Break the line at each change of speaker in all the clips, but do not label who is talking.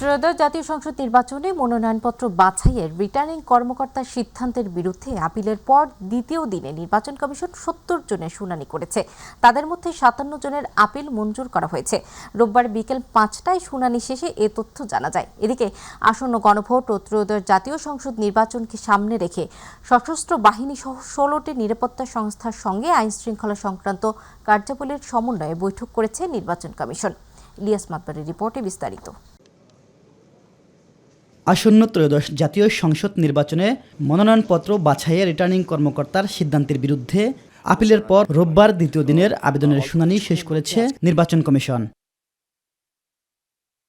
ত্রয়োদশ জাতীয় সংসদ নির্বাচনে মনোনয়নপত্র বাছাইয়ের রিটার্নিং কর্মকর্তার সিদ্ধান্তের বিরুদ্ধে আপিলের পর দ্বিতীয় দিনে নির্বাচন কমিশন ৭০ জনের শুনানি করেছে। তাদের মধ্যে ৫৭ জনের আপিল মঞ্জুর করা হয়েছে। রোববার বিকেল ৫টায় শুনানি শেষে এ তথ্য জানা যায়। এদিকে আসন্ন গণভোট ও ত্রয়োদশ জাতীয় সংসদ নির্বাচনকে সামনে রেখে সশস্ত্র বাহিনী সহ ১৬টি নিরাপত্তা সংস্থার সঙ্গে আইনশৃঙ্খলা সংক্রান্ত কার্যাবলীর সমন্বয়ে বৈঠক করেছে নির্বাচন কমিশন। ইলিয়াস মাতবারের রিপোর্টে বিস্তারিত।
আসন্ন ত্রয়োদশ জাতীয় সংসদ নির্বাচনে মনোনয়নপত্র বাছাইয়ে রিটার্নিং কর্মকর্তার সিদ্ধান্তের বিরুদ্ধে আপিলের পর রোববার দ্বিতীয় দিনের আবেদনের শুনানি শেষ করেছে নির্বাচন কমিশন।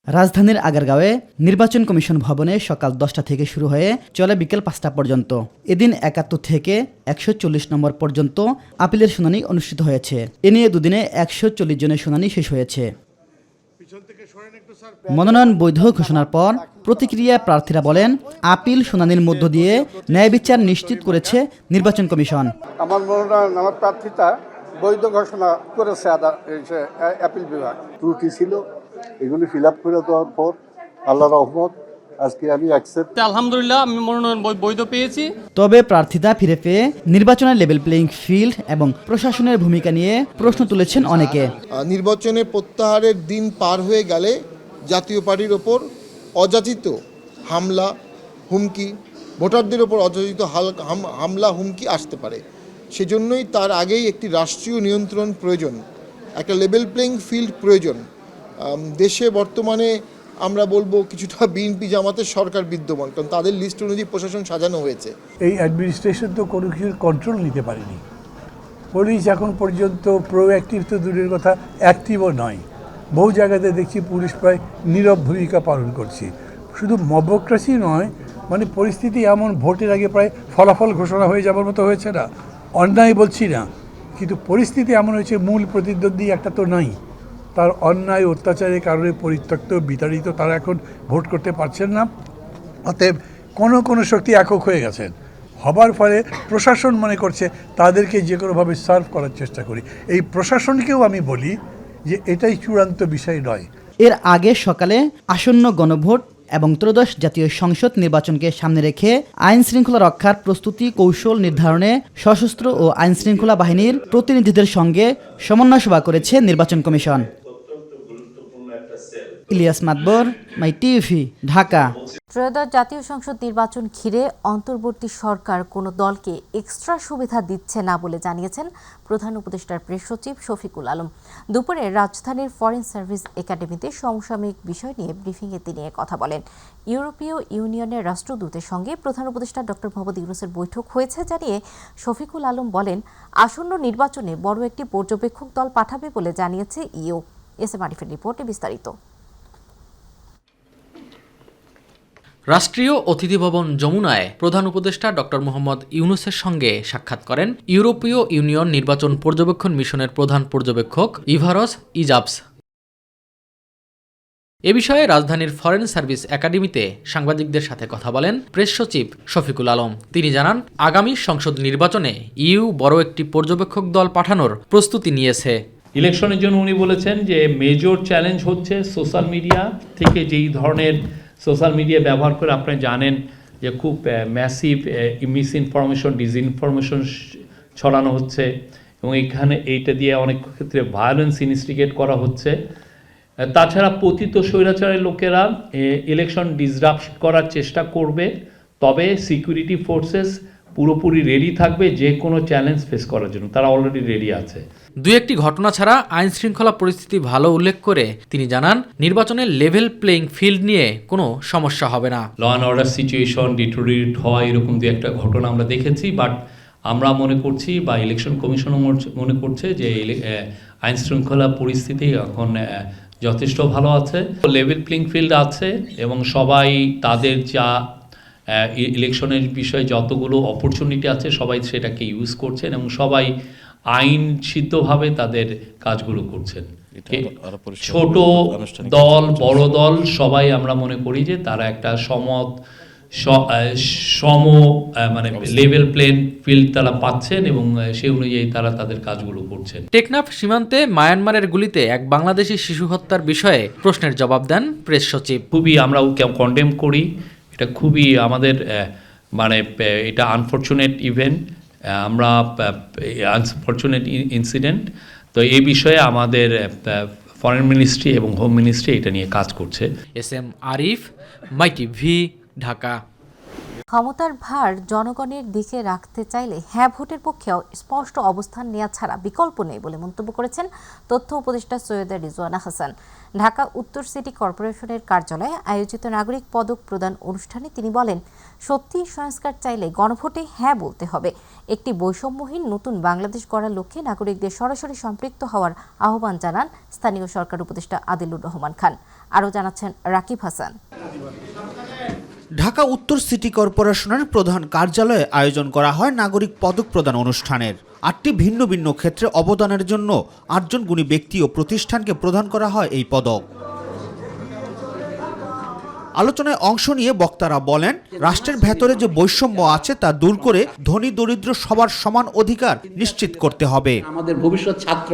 রাজধানীর আগারগাঁওয়ে নির্বাচন কমিশন ভবনে সকাল 10টা থেকে শুরু হয়ে চলে বিকেল 5টা পর্যন্ত। এদিন ৭১ থেকে ১৪০ নম্বর পর্যন্ত আপিলের শুনানি অনুষ্ঠিত হয়েছে। এ নিয়ে দুদিনে ১৪০ জনের শুনানি শেষ হয়েছে। মনোনয়ন বৈধ ঘোষণার পর প্রতিক্রিয়া প্রার্থীরা বলেন, আপিল শুনানির মধ্য দিয়ে ন্যায় বিচার নিশ্চিত করেছে নির্বাচন কমিশন।
আমার মনোনয়ন, আমার প্রার্থিতা বৈধ ঘোষণা করেছে আপিল বিভাগ।
ত্রুটি ছিল, এগুলি ফিল আপ করে দেওয়ার পর আল্লাহর রহমত আজকে আমি অ্যাকসেপ্ট।
আলহামদুলিল্লাহ, আমি মনোনয়ন বৈধ পেয়েছি।
তবে প্রার্থিতা ফিরে পেয়ে নির্বাচনের লেভেল প্লেইং ফিল্ড এবং প্রশাসনের ভূমিকা নিয়ে প্রশ্ন তুলেছেন অনেকে।
নির্বাচনে প্রত্যাহারের দিন পার হয়ে গেলে জাতীয় পার্টির ওপর অযাচিত হামলা, হুমকি, ভোটারদের ওপর অযাচিত হামলা, হুমকি আসতে পারে। সেজন্যই তার আগেই একটি রাষ্ট্রীয় নিয়ন্ত্রণ প্রয়োজন, একটা লেভেল প্লেইং ফিল্ড প্রয়োজন। দেশে বর্তমানে আমরা বলবো কিছুটা বিএনপি জামাতের সরকার বিদ্যমান, কারণ তাদের লিস্ট অনুযায়ী প্রশাসন সাজানো হয়েছে।
এই অ্যাডমিনিস্ট্রেশন তো কোনো কিছুর কন্ট্রোল নিতে পারেনি। পুলিশ এখন পর্যন্ত প্রোঅ্যাক্টিভ তো দূরের কথা, অ্যাক্টিভও নয়। বহু জায়গাতে দেখছি পুলিশ প্রায় নীরব ভূমিকা পালন করছে। শুধু মবক্রেসি নয়, মানে পরিস্থিতি এমন, ভোটের আগে প্রায় ফলাফল ঘোষণা হয়ে যাবার মতো হয়েছে না। অন্যায় বলছি না, কিন্তু পরিস্থিতি এমন হয়েছে, মূল প্রতিদ্বন্দ্বী একটা তো নাই, তার অন্যায় অত্যাচারের কারণে পরিত্যক্ত, বিতাড়িত, তারা এখন ভোট করতে পারছেন না। অতএব কোনো শক্তি একক হয়ে গেছেন। হবার ফলে প্রশাসন মনে করছে তাদেরকে যে কোনোভাবে সার্ভ করার চেষ্টা করি। এই প্রশাসনকেও আমি বলি যে এটাই চূড়ান্ত বিষয় নয়।
এর আগে সকালে আসন্ন গণভোট এবং ত্রয়োদশ জাতীয় সংসদ নির্বাচনকে সামনে রেখে আইন শৃঙ্খলা রক্ষার প্রস্তুতি কৌশল নির্ধারণে সশস্ত্র ও আইন শৃঙ্খলা বাহিনীর প্রতিনিধিদের সঙ্গে সমন্বয় সভা করেছে নির্বাচন কমিশন। ইলিয়াস মাতবর, মাই টিভি, ঢাকা।
ত্রয়োদশ জাতীয় সংসদ নির্বাচন ঘিরে অন্তর্বর্তী সরকার কোনো দলকে এক্সট্রা সুবিধা দিচ্ছে না বলে জানিয়েছেন প্রধান উপদেষ্টার প্রেস সচিব শফিকুল আলম। দুপুরে রাজধানীর ফরেন সার্ভিস একাডেমিতে সমসাময়িক বিষয় নিয়ে ব্রিফিংয়ে তিনি কথা বলেন। ইউরোপীয় ইউনিয়নের রাষ্ট্রদূতের সঙ্গে প্রধান উপদেষ্টা ডক্টর মোহাম্মদ ইউনূসের বৈঠক হয়েছে জানিয়ে শফিকুল আলম বলেন, আসন্ন নির্বাচনে বড় একটি পর্যবেক্ষক দল পাঠাবে বলে জানিয়েছে ইউ। এস এম আরিফের রিপোর্টে বিস্তারিত।
রাষ্ট্রীয় অতিথি ভবন যমুনায় প্রধান উপদেষ্টা ডক্টর মোহাম্মদ ইউনূসের সঙ্গে সাক্ষাৎ করেন ইউরোপীয় ইউনিয়ন নির্বাচন পর্যবেক্ষণ মিশনের প্রধান পর্যবেক্ষক ইভারস ইজাবস। এ বিষয়ে রাজধানীর ফরেন সার্ভিস একাডেমিতে সাংবাদিকদের সাথে কথা বলেন প্রেস সচিব শফিকুল আলম। তিনি জানান, আগামী সংসদ নির্বাচনে ইউ বড় একটি পর্যবেক্ষক দল পাঠানোর প্রস্তুতি নিয়েছে।
ইলেকশনের জন্য উনি বলেছেন যে মেজর চ্যালেঞ্জ হচ্ছে সোশ্যাল মিডিয়া থেকে যেই ধরনের সোশ্যাল মিডিয়া ব্যবহার করে আপনারা জানেন যে খুব ম্যাসিভ মিস ইনফরমেশন, ডিসইনফরমেশন ছড়ানো হচ্ছে এবং এইটা দিয়ে অনেক ক্ষেত্রে ভায়োলেন্স ইনস্টিগেট করা হচ্ছে। তাছাড়া পতিত স্বৈরাচারের লোকেরা ইলেকশন ডিসরাপ্ট করার চেষ্টা করবে, তবে সিকিউরিটি ফোর্সেস পুরোপুরি রেডি থাকবে যে কোনো চ্যালেঞ্জ ফেস করার জন্য, তারা অলরেডি রেডি আছে।
দু একটি ঘটনা ছাড়া আইন শৃঙ্খলা পরিস্থিতি ভালো উল্লেখ করে তিনি জানান, নির্বাচনের লেভেল প্লেইং ফিল্ড নিয়ে কোনো সমস্যা হবে না।
Law and order situation deteriorate হয় এরকম দু একটা ঘটনা আমরা দেখেছি, বাট আমরা মনে করছি বা ইলেকশন কমিশনও মনে করছে যে আইন শৃঙ্খলা পরিস্থিতি এখন যথেষ্ট ভালো আছে, লেভেল প্লেইং ফিল্ড আছে এবং সবাই তাদের যা ইলেকশনের বিষয়ে যতগুলো অপরচুনিটি আছে সবাই সেটাকে ইউজ করছেন এবং সবাই আইন সিদ্ধভাবে তাদের কাজগুলো করছেন। ছোট দল, বড় দল, সবাই আমরা মনে করি যে তারা একটা মানে লেভেল প্লেন ফিল্ড তারা পাচ্ছেন এবং সেই অনুযায়ী তারা তাদের কাজগুলো করছেন।
টেকনাফ সীমান্তে মায়ানমারের গুলিতে এক বাংলাদেশি শিশু হত্যার বিষয়ে প্রশ্নের জবাব দেন প্রেস সচিব।
খুবই আমরা কন্ডেম করি, এটা খুবই আমাদের মানে এটা আনফরচুনেট ইভেন্ট, আমরা আনফরচুনেট ইনসিডেন্ট। তো এই বিষয়ে আমাদের ফরেন মিনিস্ট্রি এবং হোম মিনিস্ট্রি এটা নিয়ে কাজ করছে।
SM Arif, MyTV, Dhaka.
ক্ষমতার ভার জনগণের দিকে রাখতে চাইলে হ্যাঁ ভোটের পক্ষেও স্পষ্ট অবস্থান নেওয়া ছাড়া বিকল্প নেই বলে মন্তব্য করেছেন তথ্য উপদেষ্টা সৈয়দা রিজওয়ানা হাসান। ঢাকা উত্তর সিটি কর্পোরেশনের কার্যালয়ে আয়োজিত নাগরিক পদক প্রদান অনুষ্ঠানে তিনি বলেন, সত্যি সংস্কার চাইলে গণভোটে হ্যাঁ বলতে হবে। একটি বৈষম্যহীন নতুন বাংলাদেশ গড়ার লক্ষ্যে নাগরিকদের সরাসরি সম্পৃক্ত হওয়ার আহ্বান জানান স্থানীয় সরকার উপদেষ্টা আদিলুর রহমান খান। আরও জানাচ্ছেন রাকিব হাসান।
ঢাকা উত্তর সিটি কর্পোরেশনের প্রধান কার্যালয়ে আয়োজন করা হয় নাগরিক পদক প্রদান অনুষ্ঠানের। 8টি ভিন্ন ভিন্ন ক্ষেত্রে অবদানের জন্য 8 জন গুণী ব্যক্তি ও প্রতিষ্ঠানকে প্রদান করা হয় এই পদক। আলোচনায় অংশ নিয়ে বক্তারা বলেন, রাষ্ট্রের ভেতরে যে বৈষম্য আছে তা দূর করে ধনী দরিদ্র সবার সমান অধিকার নিশ্চিত করতে হবে।
আমাদের ভবিষ্যৎ ছাত্র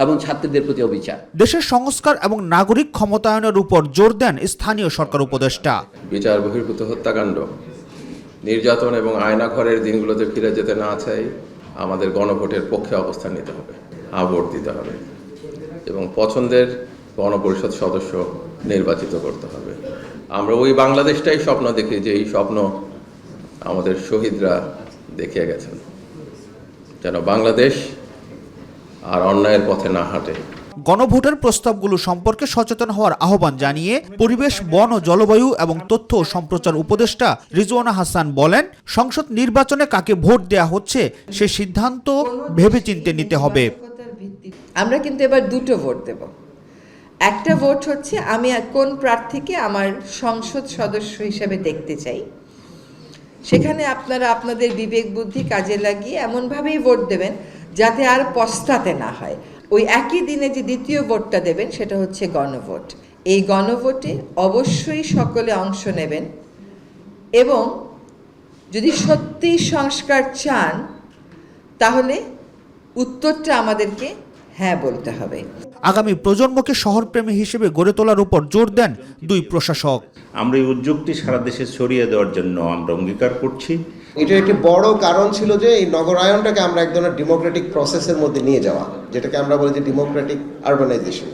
এবং ছাত্রীদের প্রতি অবিচার।
দেশের সংস্কার এবং নাগরিক ক্ষমতায়নের উপর জোর দেন স্থানীয় সরকার উপদেষ্টা।
বিচার বহির্ভূত হত্যাকাণ্ড, নির্যাতন এবং আয়নাঘরের দিনগুলোতে ফিরে যেতে না চাই আমাদের গণভোটের পক্ষে অবস্থান নিতে হবে, ভোট দিতে হবে এবং পছন্দের গণপরিষদ সদস্য নির্বাচিত করতে হবে। আমরা ওই বাংলাদেশটাই স্বপ্ন দেখি যে এই স্বপ্ন আমাদের শহীদরা দেখিয়ে গেছেন, যেন বাংলাদেশ আর অন্যায়ের পথে না হাঁটে।
গণভোটের প্রস্তাবগুলো সম্পর্কে সচেতন হওয়ার আহ্বান জানিয়ে পরিবেশ, বন ও জলবায়ু এবং তথ্য ও সম্প্রচার উপদেষ্টা রিজওয়ানা হাসান বলেন, সংসদ নির্বাচনে কাকে ভোট দেয়া হচ্ছে সে সিদ্ধান্ত ভেবেচিন্তে নিতে হবে।
আমরা কিন্তু এবার দুটো ভোট দেব। একটা ভোট হচ্ছে আমি কোন প্রার্থীকে আমার সংসদ সদস্য হিসেবে দেখতে চাই, সেখানে আপনারা আপনাদের বিবেক বুদ্ধি কাজে লাগিয়ে এমনভাবেই ভোট দেবেন যাতে আর পস্তাতে না হয়। ওই একই দিনে যে দ্বিতীয় ভোটটা দেবেন সেটা হচ্ছে গণভোট। এই গণভোটে অবশ্যই সকলে অংশ নেবেন এবং যদি সত্যি সংস্কার চান তাহলে উত্তরটা আমাদেরকে হ্যাঁ বলতে হবে।
আগামী প্রজন্মকে শহরপ্রেমী হিসেবে গড়ে তোলার উপর জোর দেন দুই প্রশাসক।
আমরা এই উদ্যোগটি সারা দেশে ছড়িয়ে দেওয়ার জন্য আমরা অঙ্গীকার করছি।
এটা একটি বড় কারণ ছিল যে এই নগরায়নটাকে আমরা এক ধরনের ডেমোক্রেটিক প্রসেসের মধ্যে নিয়ে যাওয়া, যেটাকে আমরা বলি যে ডেমোক্রেটিক আরবানাইজেশন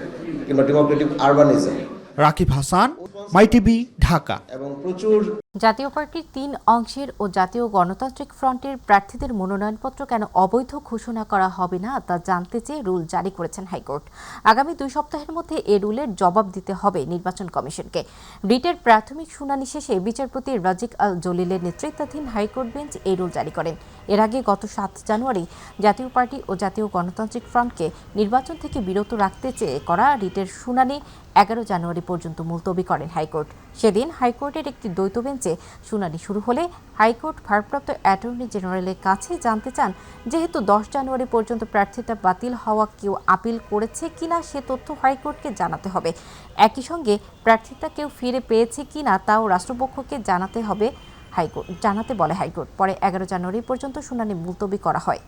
কিংবা ডেমোক্রেটিক আরবানিজম।
রাকিব হাসান, মাইটিভি, ঢাকা।
এবং প্রচুর
জাতীয় পার্টির 3 অংশের ও জাতীয় গণতান্ত্রিক ফ্রন্টের প্রার্থীদের মনোনয়নপত্র কেন অবৈধ ঘোষণা করা হবে না তা জানতে চেয়ে রুল জারি করেছেন হাইকোর্ট। আগামী 2 সপ্তাহের মধ্যে এ রুলের জবাব দিতে হবে নির্বাচন কমিশনকে। রিটের প্রাথমিক শুনানি শেষে বিচারপতি রাজিক আল জলিলের নেতৃত্বাধীন হাইকোর্ট বেঞ্চ এই রুল জারি করেন। এর আগে গত 7 জানুয়ারি জাতীয় পার্টি ও জাতীয় গণতান্ত্রিক ফ্রন্টকে নির্বাচন থেকে বিরত রাখতে চেয়ে করা রিটের শুনানি 11 জানুয়ারি পর্যন্ত মুলতবি করেন হাইকোর্ট। সেদিন হাইকোর্টের একটি দ্বৈত বেঞ্চে শুনানি শুরু হলে হাইকোর্ট ভারপ্রাপ্ত অ্যাটর্নি জেনারেলের কাছে জানতে চান, যেহেতু 10 জানুয়ারি পর্যন্ত প্রার্থিতা বাতিল হওয়া কেউ আপিল করেছে কিনা সে তথ্য হাইকোর্টকে জানাতে হবে। একই সঙ্গে প্রার্থিতা কেউ ফিরে পেয়েছে কিনা তাও রাষ্ট্রপক্ষকে জানাতে বলে হাইকোর্ট। পরে 11 জানুয়ারি পর্যন্ত শুনানি মুলতবি করা হয়।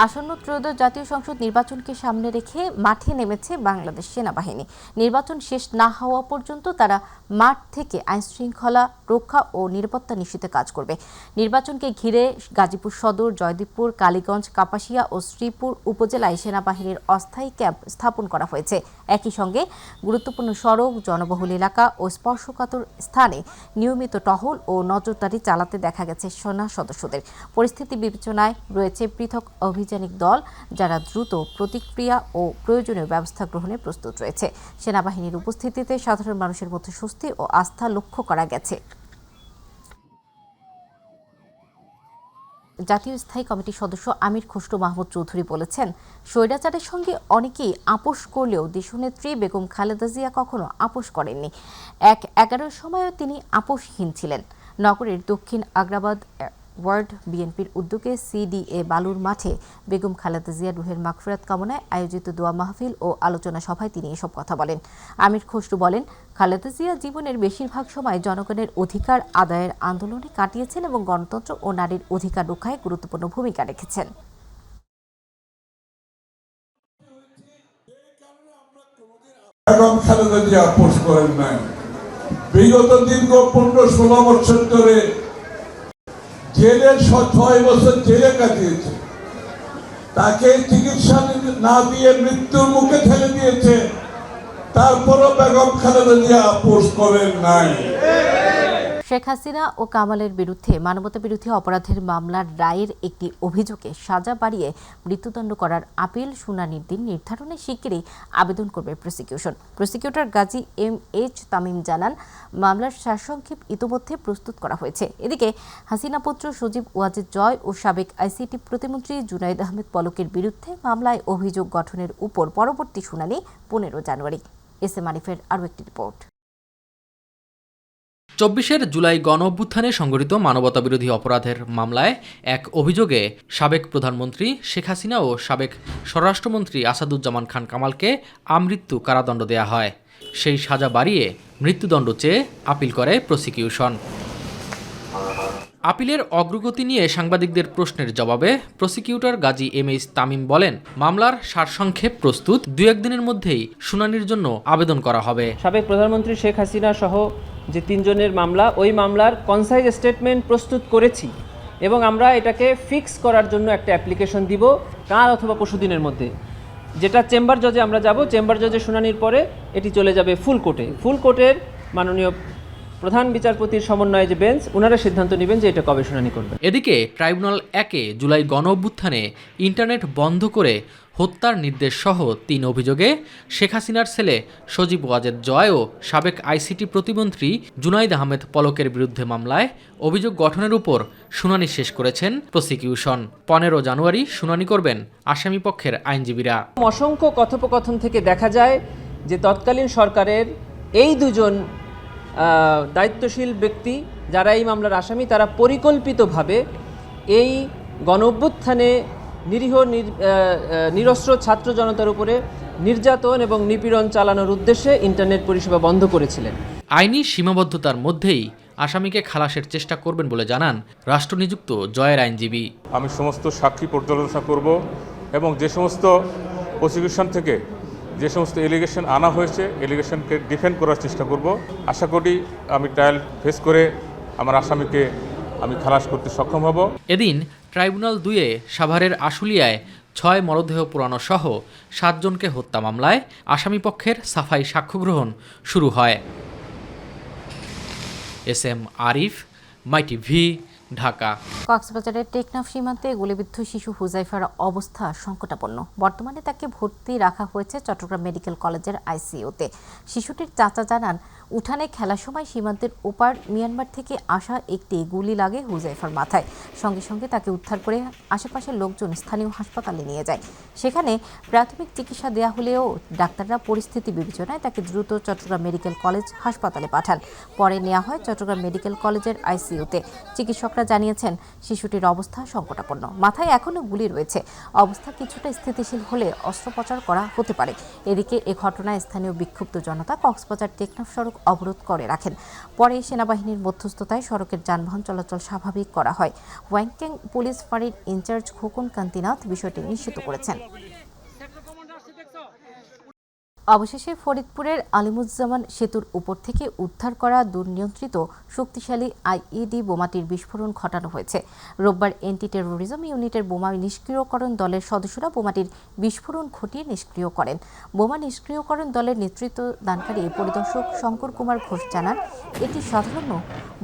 আসন্ন ত্রয়োদশ জাতীয় সংসদ নির্বাচনকে সামনে রেখে মাঠে নেমেছে বাংলাদেশ সেনাবাহিনী। নির্বাচন শেষ না হওয়া পর্যন্ত তারা মাঠ থেকে আইনশৃঙ্খলা রক্ষা ও নিরাপত্তা নিশ্চিতে কাজ করবে। নির্বাচনকে ঘিরে গাজীপুর সদর, জয়দীবপুর, কালীগঞ্জ, কাপাসিয়া ও শ্রীপুর উপজেলায় সেনাবাহিনীর অস্থায়ী ক্যাম্প স্থাপন করা হয়েছে। একই সঙ্গে গুরুত্বপূর্ণ সড়ক, জনবহুল এলাকা ও স্পর্শকাতর স্থানে নিয়মিত টহল ও নজরদারি চালাতে দেখা গেছে সেনা সদস্যদের। পরিস্থিতি বিবেচনায় রয়েছে পৃথক অভিযানিক দল, যারা দ্রুত প্রতিক্রিয়া ও প্রয়োজনীয় ব্যবস্থা গ্রহণে প্রস্তুত রয়েছে। সেনাবাহিনীর উপস্থিতিতে সাধারণ মানুষের মধ্যে স্বস্তি ও আস্থা লক্ষ্য করা গেছে। জাতীয় স্থায়ী কমিটির সদস্য আমির খসরু মাহমুদ চৌধুরী বলেছেন, স্বৈরাচারের সঙ্গে অনেকেই আপোষ করলেও দেশনেত্রী বেগম খালেদা জিয়া কখনো আপোষ করেননি। 11 সময়ও তিনি আপোষহীন ছিলেন। নগরের দক্ষিণ আগ্রাবাদ ওয়ার্ড বিএনপির উদ্যোগে সিডিএ বালুর মাঠে বেগম খালেদা জিয়ার রুহের মাগফিরাত কামনায় আয়োজিত দোয়া মাহফিল ও আলোচনা সভায় তিনি এসব কথা বলেন। আমির খসরু বলেন, খালেদা জিয়া জীবনের বেশিরভাগ সময় জনগণের অধিকার আদায়ের আন্দোলনে কাটিয়েছেন এবং গণতন্ত্র ও নারীর অধিকার রক্ষায় গুরুত্বপূর্ণ ভূমিকা রেখেছেন।
বেগম খালেদা জিয়া আপোষ করেন নাই। বিগত দীর্ঘ 15-16 বছর ধরে জেলের 6 বছর জেলে কাটিয়েছে। তাকে চিকিৎসা না দিয়ে মৃত্যুর মুখে ঠেলে দিয়েছে। তারপরও বেগম খালেদা জিয়া আপোষ করেন নাই।
শেখ হাসিনা ও কামালের বিরুদ্ধে মানবতাবিরোধী অপরাধের মামলার রায়ের একটি অভিযোগে সাজা বাড়িয়ে মৃত্যুদণ্ড করার আপিল শুনানির দিন নির্ধারণে শিগগিরই আবেদন করবে প্রসিকিউশন। প্রসিকিউটর গাজী এম.এইচ. তামিম জানান, মামলার সারসংক্ষেপ ইতোমধ্যে প্রস্তুত করা হয়েছে। এদিকে হাসিনা পুত্র সজীব ওয়াজেদ জয় ও সাবেক আইসিটি প্রতিমন্ত্রী জুনাইদ আহমেদ পলকের বিরুদ্ধে মামলায় অভিযোগ গঠনের উপর পরবর্তী শুনানি 15 জানুয়ারি। এস এ মানিফের আরও একটি রিপোর্ট।
24 জুলাই গণঅভ্যুত্থানে সংঘটিত মানবতাবিরোধী অপরাধের মামলায় এক অভিযোগে সাবেক প্রধানমন্ত্রী শেখ হাসিনা ও সাবেক স্বরাষ্ট্রমন্ত্রী আসাদুজ্জামান খান কামালকে আমৃত্যু কারাদণ্ড দেয়া হয়। সেই সাজা বাড়িয়ে মৃত্যুদণ্ড চেয়ে আপিল করে প্রসিকিউশন। আপিলের অগ্রগতি নিয়ে সাংবাদিকদের প্রশ্নের জবাবে প্রসিকিউটর গাজী এম.এইচ. তামিম বলেন, মামলার সারসংক্ষেপ প্রস্তুত, 2-1 দিনের মধ্যেই শুনানির জন্য আবেদন করা হবে।
সাবেক প্রধানমন্ত্রী শেখ হাসিনা সহ যে 3 জনের মামলা, ওই মামলার কনসাইজ স্টেটমেন্ট প্রস্তুত করেছি এবং আমরা এটাকে ফিক্স করার জন্য একটা অ্যাপ্লিকেশন দিব কাল অথবা পরশুদিনের মধ্যে, যেটা চেম্বার জজে আমরা যাব। চেম্বার জজে শুনানির পরে এটি চলে যাবে ফুল কোর্টে। ফুল কোর্টের মাননীয় প্রধান বিচারপতির সমন্বয়ে যে বেঞ্চ, ওনারা সিদ্ধান্ত নেবেন যে এটা কবে শুনানি করবে।
এদিকে ট্রাইব্যুনাল 1-এ জুলাই গণঅভ্যুত্থানে ইন্টারনেট বন্ধ করে হত্যার নির্দেশ সহ 3 অভিযোগে শেখ হাসিনার ছেলে সজীব ওয়াজেদ জয় ও সাবেক আইসিটি প্রতিমন্ত্রী জুনাইদ আহমেদ পলকের বিরুদ্ধে মামলায় অভিযোগ গঠনের উপর শুনানি শেষ করেছেন প্রসিকিউশন। 15 জানুয়ারি শুনানি করবেন আসামি পক্ষের আইনজীবীরা।
অসংখ্য কথোপকথন থেকে দেখা যায় যে তৎকালীন সরকারের এই 2 জন দায়িত্বশীল ব্যক্তি যারা এই মামলার আসামি, তারা পরিকল্পিতভাবে এই গণঅভ্যুত্থানে নিরীহ নিরস্ত্র ছাত্র জনতার উপরে নির্যাতন এবং নিপীড়ন চালানোর উদ্দেশ্যে ইন্টারনেট পরিষেবা বন্ধ করেছিলেন।
আইনি সীমাবদ্ধতার মধ্যেই আসামিকে খালাসের চেষ্টা করবেন বলে জানান রাষ্ট্রনিযুক্ত জয়ের আইনজীবী।
আমি সমস্ত সাক্ষী পর্যালোচনা করব এবং যে সমস্ত প্রসিকিউশন থেকে যে সমস্ত এলিগেশন আনা হয়েছে, এলিগেশনকে ডিফেন্ড করার চেষ্টা করব। আশা করি আমি ট্রায়াল ফেস করে আমার আসামিকে আমি খালাস করতে সক্ষম হব।
এদিন ট্রাইব্যুনাল 2-এ সাভারের আশুলিয়ায় 6 মরদেহ পোড়ানো সহ 7 জনকে হত্যা মামলায় আসামি পক্ষের সাফাই সাক্ষ্য গ্রহণ শুরু হয়। এস.এম. আরিফ, মাইটিভি, ঢাকা।
কক্সবাজারের টেকনাফ সীমান্তে গুলিবিদ্ধ শিশু হুজাইফার অবস্থা সংকটাপন্ন। বর্তমানে তাকে ভর্তি রাখা হয়েছে চট্টগ্রাম মেডিকেল কলেজের আইসিইউতে। শিশুটির চাচা জানান, উঠানে খেলার সময় সীমান্তের ওপার মিয়ানমার থেকে আসা একটি গুলি লাগে হুজাইফার মাথায়। সঙ্গে সঙ্গে তাকে উদ্ধার করে আশেপাশের লোকজন স্থানীয় হাসপাতালে নিয়ে যায়। সেখানে প্রাথমিক চিকিৎসা দেওয়া হলেও ডাক্তাররা পরিস্থিতি বিবেচনায় তাকে দ্রুত চট্টগ্রাম মেডিকেল কলেজ হাসপাতালে পাঠান। পরে নেওয়া হয় চট্টগ্রাম মেডিকেল কলেজের আইসিইউতে। চিকিৎসকরা জানিয়েছেন, শিশুটির অবস্থা সংকটাপন্ন। মাথায় এখনও গুলি রয়েছে। অবস্থা কিছুটা স্থিতিশীল হলে অস্ত্রোপচার করা হতে পারে। এদিকে এ ঘটনায় স্থানীয় বিক্ষুব্ধ জনতা কক্সবাজার টেকনাফ সড়ক অবরোধ করে রাখেন। পরে সেনাবাহিনীর মধ্যস্থতায় সড়কের যানবাহন চলাচল স্বাভাবিক করা হয়। ওয়াংক্যাং পুলিশ ফাঁড়ির ইনচার্জ খোকন কান্তিনাথ বিষয়টি নিশ্চিত করেছেন। অবশেষে ফরিদপুরের আলিমুজ্জামান সেতুর উপর থেকে উদ্ধার করা দুর্নিয়ন্ত্রিত শক্তিশালী আইইডি বোমাটির বিস্ফোরণ ঘটানো হয়েছে। রোববার এন্টি টেরোরিজম ইউনিটের বোমা নিষ্ক্রিয়করণ দলের সদস্যরা বোমাটির বিস্ফোরণ ঘটিয়ে নিষ্ক্রিয় করেন। বোমা নিষ্ক্রিয়করণ দলের নেতৃত্ব দানকারী পরিদর্শক শঙ্কর কুমার ঘোষ জানান, এটি সাধারণ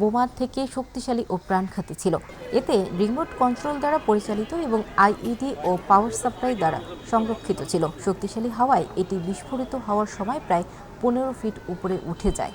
বোমা থেকে শক্তিশালী ও প্রাণঘাতী ছিল। এতে রিমোট কন্ট্রোল দ্বারা পরিচালিত এবং আইইডি ও পাওয়ার সাপ্লাই দ্বারা সংরক্ষিত ছিল। শক্তিশালী হওয়ায় এটি বিস্ফোরিত হওয়ার সময় প্রায় 15 ফিট উপরে উঠে যায়।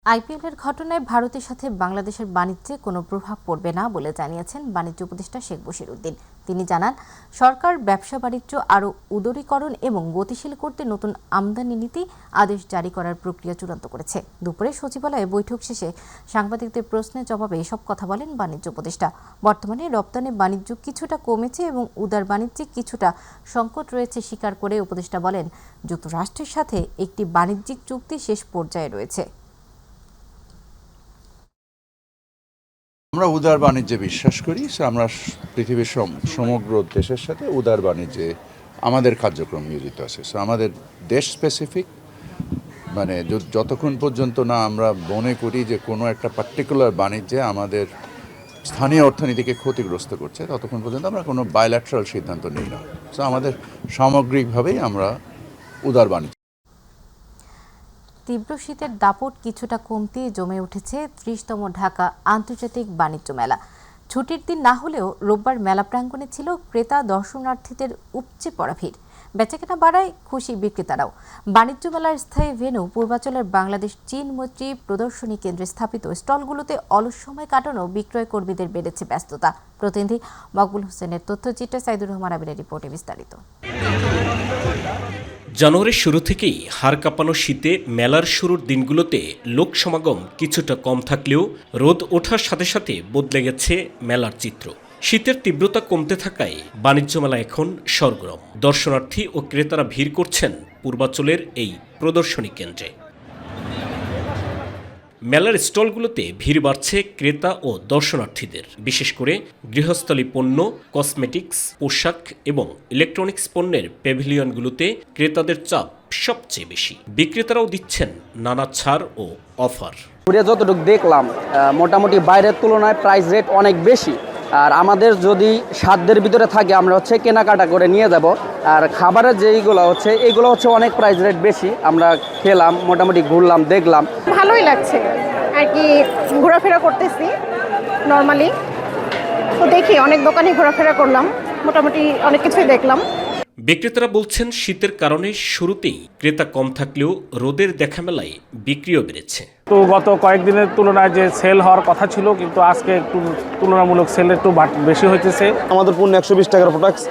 আইপিএলের ঘটনায় ভারতের সাথে বাংলাদেশের বাণিজ্যে কোনো প্রভাব পড়বে না বলে জানিয়েছেন বাণিজ্য উপদেষ্টা শেখ বশির উদ্দিন। তিনি জানান, সরকার ব্যবসা বাণিজ্য আরও উদারীকরণ এবং গতিশীল করতে নতুন আমদানি নীতি আদেশ জারি করার প্রক্রিয়া চূড়ান্ত করেছে। দুপুরে সচিবালয়ে বৈঠক শেষে সাংবাদিকদের প্রশ্নের জবাবে এসব কথা বলেন বাণিজ্য উপদেষ্টা। বর্তমানে রপ্তানি বাণিজ্য কিছুটা কমেছে এবং উদার বাণিজ্যে কিছুটা সংকট রয়েছে স্বীকার করে উপদেষ্টা বলেন, যুক্তরাষ্ট্রের সাথে একটি বাণিজ্যিক চুক্তি শেষ পর্যায়ে রয়েছে।
আমরা উদার বাণিজ্যে বিশ্বাস করি। আমরা পৃথিবীর সমগ্র দেশের সাথে উদার বাণিজ্যে আমাদের কার্যক্রম নিয়োজিত আছে। আমাদের দেশ স্পেসিফিক মানে যতক্ষণ পর্যন্ত না আমরা মনে করি যে কোনো একটা পার্টিকুলার বাণিজ্যে আমাদের স্থানীয় অর্থনীতিকে ক্ষতিগ্রস্ত করছে, ততক্ষণ পর্যন্ত আমরা কোনো বাইল্যাটারাল সিদ্ধান্ত নিই না। আমাদের সামগ্রিকভাবেই আমরা উদার বাণিজ্য।
তীব্র শীতের দাপট কিছুটা কমতে জমে উঠেছে ৩০তম ঢাকা আন্তর্জাতিক বাণিজ্য মেলা। ছুটির দিন না হলেও রোববার মেলা প্রাঙ্গণে ছিল ক্রেতা দর্শনার্থীদের উপচে পড়া ভিড়। বেচাকেনা বাড়ায় খুশি বিক্রেতারাও। বাণিজ্য মেলার স্থায়ী ভেন্যু পূর্বাঞ্চলের বাংলাদেশ চীন মৈত্রী প্রদর্শনী কেন্দ্রে স্থাপিত স্টলগুলোতে অলস সময় কাটানো বিক্রয় কর্মীদের বেড়েছে ব্যস্ততা। প্রতিনিধি মকবুল হোসেনের তথ্যচিত্রে সাইদুর রহমান আবিরের রিপোর্টে বিস্তারিত।
জানুয়ারির শুরু থেকেই হাড় কাঁপানো শীতে মেলার শুরুর দিনগুলোতে লোক সমাগম কিছুটা কম থাকলেও রোদ ওঠার সাথে সাথে বদলে গেছে মেলার চিত্র। শীতের তীব্রতা কমতে থাকায় বাণিজ্য মেলা এখন সরগরম। দর্শনার্থী ও ক্রেতারা ভিড় করছেন পূর্বাঞ্চলের এই প্রদর্শনী কেন্দ্রে। মেলার স্টলগুলোতে ভিড় বাড়ছে ক্রেতা ও দর্শনার্থীদের। বিশেষ করে গৃহস্থলী পণ্য, কসমেটিক্স, পোশাক এবং ইলেকট্রনিক্স পণ্যের প্যাভিলিয়নগুলোতে ক্রেতাদের চাপ সবচেয়ে বেশি। বিক্রেতারাও দিচ্ছেন নানা ছাড় ও অফার।
যতটুকু দেখলাম মোটামুটি বাইরের তুলনায় প্রাইস রেট অনেক বেশি। আর আমাদের যদি সাধ্যের ভিতরে থাকে আমরা কেনাকাটা করে নিয়ে যাব। আর খাবারের যেইগুলো এইগুলো অনেক প্রাইস রেট বেশি। আমরা খেলাম, মোটামুটি ঘুরলাম, দেখলাম,
ভালোই লাগছে আর কি। ঘোরাফেরা করতেছি নর্মালি, তো দেখি অনেক দোকানে ঘোরাফেরা করলাম, মোটামুটি অনেক কিছুই দেখলাম।
বিক্রেতারা বলছেন শীতের কারণে শুরুতেই ক্রেতা কম থাকলেও রোদের দেখা মেলায় বিক্রিও বেড়েছে।
তো গত কয়েকদিনের তুলনায় যে সেল হওয়ার কথা ছিল, কিন্তু আজকে একটু তুলনামূলক সেল একটু বেশি হইতেছে।
আমাদের পণ্য 120 টাকার প্রোডাক্টস,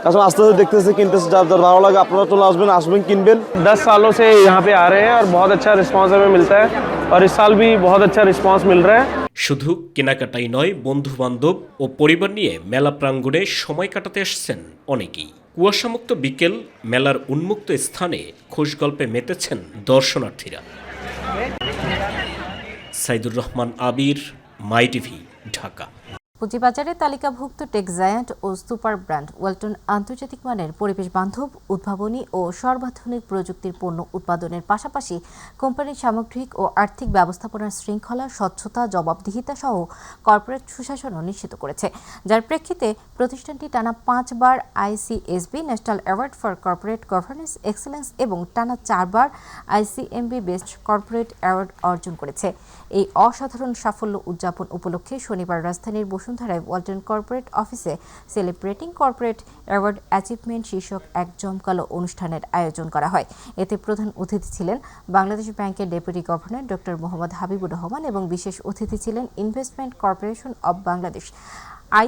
এখন আস্তে আস্তে দেখতেছে, কিনতেছে। যার যার ভালো লাগে আপনারা চলে আসবেন কিনবেন।
10 सालों से यहाँ पे आ रहे हैं और बहुत अच्छा रिस्पांस हमें मिलता है और इस साल भी बहुत अच्छा रिस्पांस मिल रहा है।
শুধু কেনাকাটাই নয়, বন্ধু বান্ধব ও পরিবার নিয়ে মেলা প্রাঙ্গণে সময় কাটাতে আসছেন অনেকেই। কুয়াশামুক্ত বিকেল, মেলার উন্মুক্ত স্থানে খোশ গল্পে মেতেছেন দর্শনার্থীরা। সাইদুর রহমান আবির, মাই টিভি, ঢাকা।
পুঁজিবাজারে তালিকাভুক্ত টেক জায়ান্ট ও সুপার ব্র্যান্ড ওয়ালটন আন্তর্জাতিক মানের পরিবেশ বান্ধব, উদ্ভাবনী ও সর্বাধুনিক প্রযুক্তির পণ্য উৎপাদনের পাশাপাশি কোম্পানির সামগ্রিক ও আর্থিক ব্যবস্থাপনার শৃঙ্খলা, স্বচ্ছতা, জবাবদিহিতা সহ কর্পোরেট সুশাসনও নিশ্চিত করেছে, যার প্রেক্ষিতে প্রতিষ্ঠানটি টানা 5 বার ICSB national award for corporate governance excellence এবং টানা 4 বার ICMB বেস্ট কর্পোরেট অ্যাওয়ার্ড অর্জন করেছে। এই অসাধারণ সাফল্য উদযাপন উপলক্ষে শনিবার রাজধানীর বসুন্ধরায় ওয়ালটন কর্পোরেট অফিসে সেলিব্রেটিং কর্পোরেট অ্যাওয়ার্ড অ্যাচিভমেন্ট শীর্ষক এক জমকালো অনুষ্ঠানের আয়োজন করা হয়। এতে প্রধান অতিথি ছিলেন বাংলাদেশ ব্যাংকের deputy governor doctor Mohammad Habibur Rahman এবং বিশেষ অতিথি ছিলেন investment corporation of Bangladesh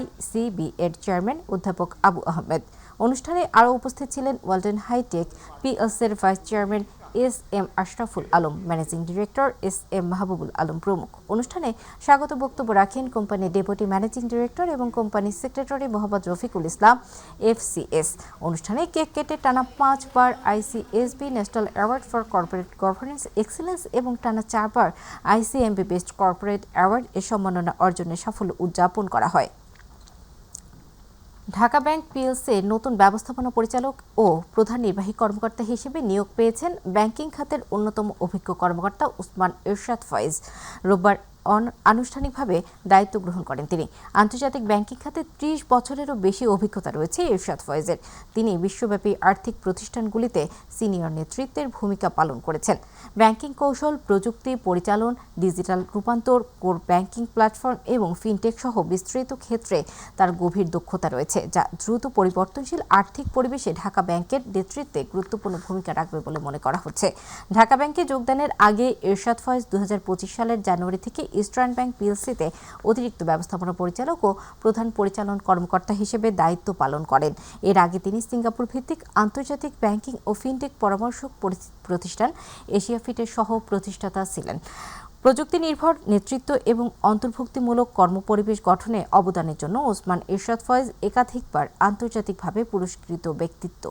ICB এর চেয়ারম্যান অধ্যাপক আবু আহমেদ। অনুষ্ঠানে আরও উপস্থিত ছিলেন ওয়ালটন হাইটেক PLCর vice chairman SM Ashraful Alam, managing director SM Mahbubul Alam প্রমুখ। অনুষ্ঠানে স্বাগত বক্তব্য রাখেন কোম্পানির ডেপুটি ম্যানেজিং ডিরেক্টর এবং কোম্পানির সেক্রেটারি মোহাম্মদ রফিকুল ইসলাম FCS। অনুষ্ঠানে কেক কেটে টানা 5 বার ICSB national award for corporate governance excellence এবং টানা 4 বার ICMB বেস্ট কর্পোরেট অ্যাওয়ার্ড এ সম্মাননা অর্জনের সাফল্য উদযাপন করা হয়। ঢাকা ব্যাংক PLCর নতুন ব্যবস্থাপনা পরিচালক ও প্রধান নির্বাহী কর্মকর্তা হিসেবে নিয়োগ পেয়েছেন ব্যাংকিং খাতের অন্যতম অভিজ্ঞ কর্মকর্তা উসমান এরশাদ ফয়েজ। রোববার আনুষ্ঠানিকভাবে দায়িত্ব গ্রহণ করেন তিনি। আন্তর্জাতিক ব্যাংকিং খাতে 30 বছরেরও বেশি অভিজ্ঞতা রয়েছে এরশাদ ফয়েজের। তিনি বিশ্বব্যাপী আর্থিক প্রতিষ্ঠানগুলিতে সিনিয়র নেতৃত্বের ভূমিকা পালন করেছেন। ব্যাংকিং কৌশল, প্রযুক্তি পরিচালন, ডিজিটাল রূপান্তর, কোর ব্যাংকিং প্ল্যাটফর্ম এবং ফিনটেক সহ বিস্তৃত ক্ষেত্রে তার গভীর দক্ষতা রয়েছে, যা দ্রুত পরিবর্তনশীল আর্থিক পরিবেশে ঢাকা ব্যাংকের নেতৃত্বে গুরুত্বপূর্ণ ভূমিকা রাখবে বলে মনে করা হচ্ছে। ঢাকা ব্যাংকে যোগদানের আগে এরশাদ ফয়েজ 2025 সালের জানুয়ারি থেকে ইস্টার্ন ব্যাংক পিএলসিতে অতিরিক্ত ব্যবস্থাপনা পরিচালক ও প্রধান পরিচালন কর্মকর্তা হিসেবে দায়িত্ব পালন করেন। এর আগে তিনি সিঙ্গাপুর ভিত্তিক আন্তর্জাতিক ব্যাংকিং ও ফিনটেক পরামর্শক প্রতিষ্ঠান এশিয়া ফিটের সহ প্রতিষ্ঠাতা ছিলেন। প্রযুক্তি নির্ভর নেতৃত্ব এবং অন্তর্ভুক্তিমূলক কর্মপরিবেশ গঠনে অবদানের জন্য ওসমান এরশাদ ফয়েজ একাধিকবার আন্তর্জাতিকভাবে পুরস্কৃত ব্যক্তিত্ব।